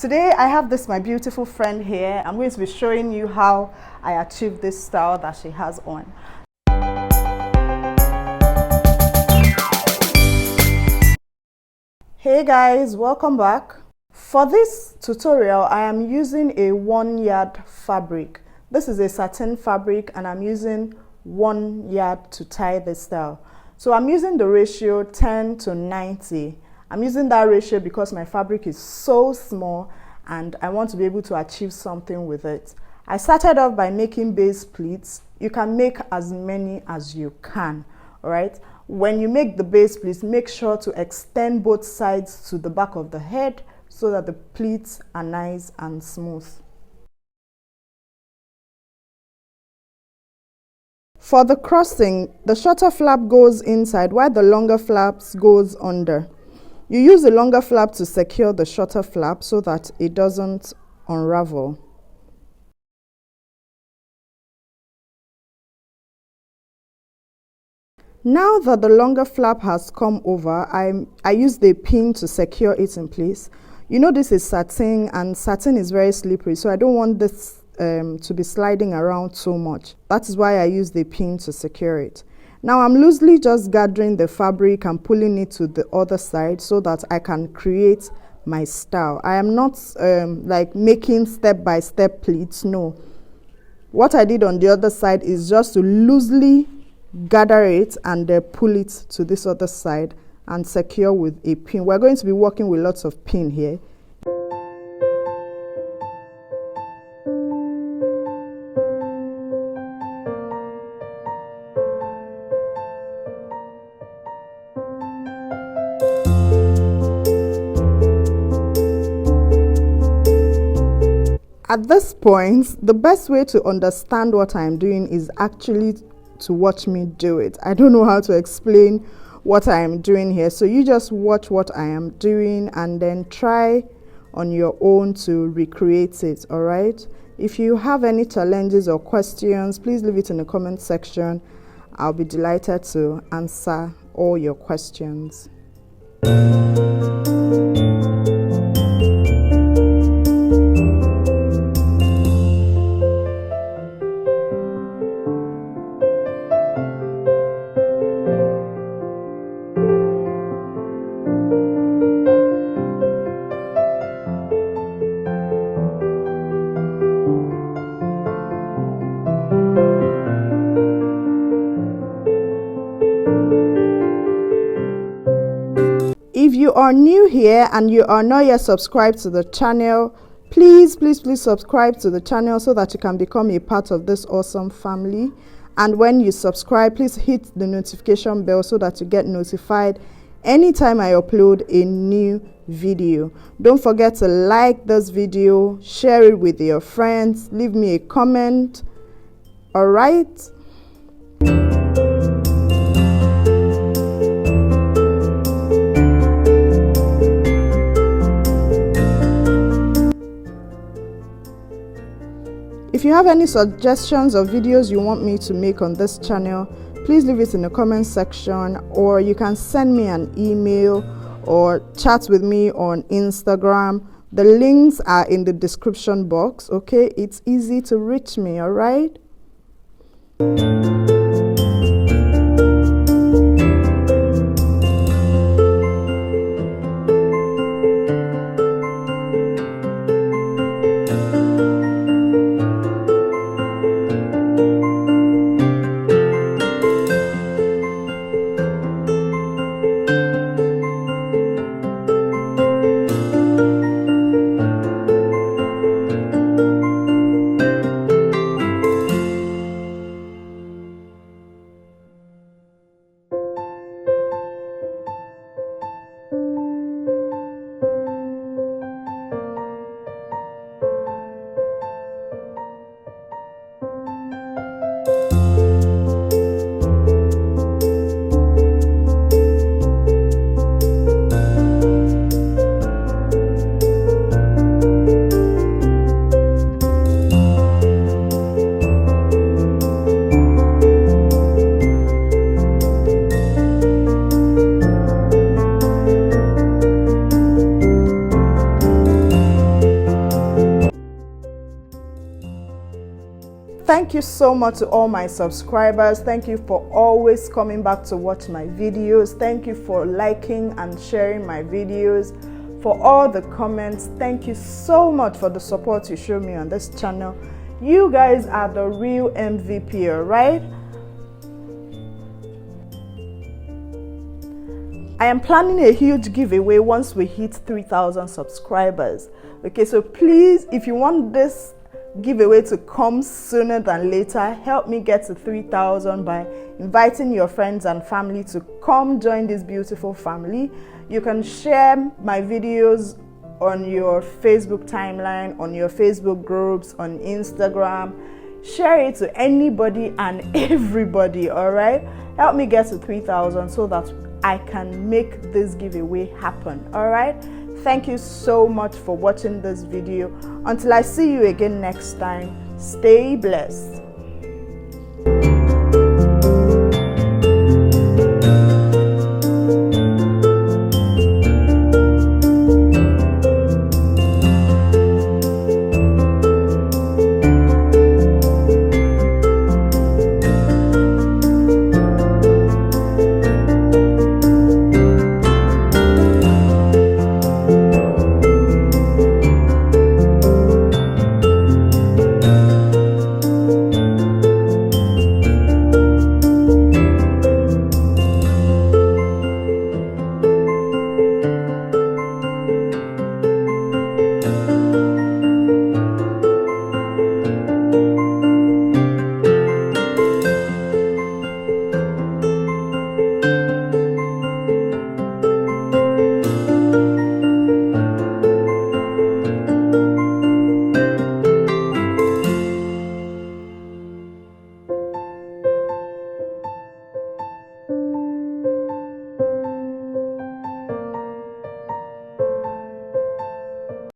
Today I have my beautiful friend here. I'm going to be showing you how I achieved this style that she has on. Hey guys, welcome back. For this tutorial, I am using a 1-yard fabric. This is a satin fabric and I'm using 1 yard to tie the style. So I'm using the ratio 10 to 90. I'm using that ratio because my fabric is so small and I want to be able to achieve something with it. I started off by making base pleats. You can make as many as you can, all right? When you make the base pleats, make sure to extend both sides to the back of the head so that the pleats are nice and smooth. For the crossing, the shorter flap goes inside while the longer flaps goes under. You use the longer flap to secure the shorter flap so that it doesn't unravel. Now that the longer flap has come over, I use the pin to secure it in place. You know this is satin and satin is very slippery, so I don't want this to be sliding around too much. That is why I use the pin to secure it. Now I'm loosely just gathering the fabric and pulling it to the other side so that I can create my style. I am not like making step-by-step pleats, no. What I did on the other side is just to loosely gather it and pull it to this other side and secure with a pin. We're going to be working with lots of pin here. At this point, the best way to understand what I'm doing is actually to watch me do it. I don't know how to explain what I am doing here, so you just watch what I am doing and then try on your own to recreate it, all right? If you have any challenges or questions, please leave it in the comment section. I'll be delighted to answer all your questions. If you are new here and you are not yet subscribed to the channel, please subscribe to the channel so that you can become a part of this awesome family. And when you subscribe, please hit the notification bell so that you get notified anytime I upload a new video. Don't forget to like this video, share it with your friends, leave me a comment. All right? If you have any suggestions or videos you want me to make on this channel, please leave it in the comment section, or you can send me an email or chat with me on Instagram. The links are in the description box, okay? It's easy to reach me, all right? Thank you so much to all my subscribers. Thank you for always coming back to watch my videos. Thank you for liking and sharing my videos, for all the comments. Thank you so much for the support you show me on this channel. You guys are the real MVP, alright? I am planning a huge giveaway once we hit 3,000 subscribers. Okay, so please, if you want this giveaway to come sooner than later, help me get to 3,000 by inviting your friends and family to come join this beautiful family. You can share my videos on your Facebook timeline, on your Facebook groups, on Instagram. Share it to anybody and everybody, all right? Help me get to 3,000 so that I can make this giveaway happen, all right? Thank you so much for watching this video. Until I see you again next time, stay blessed.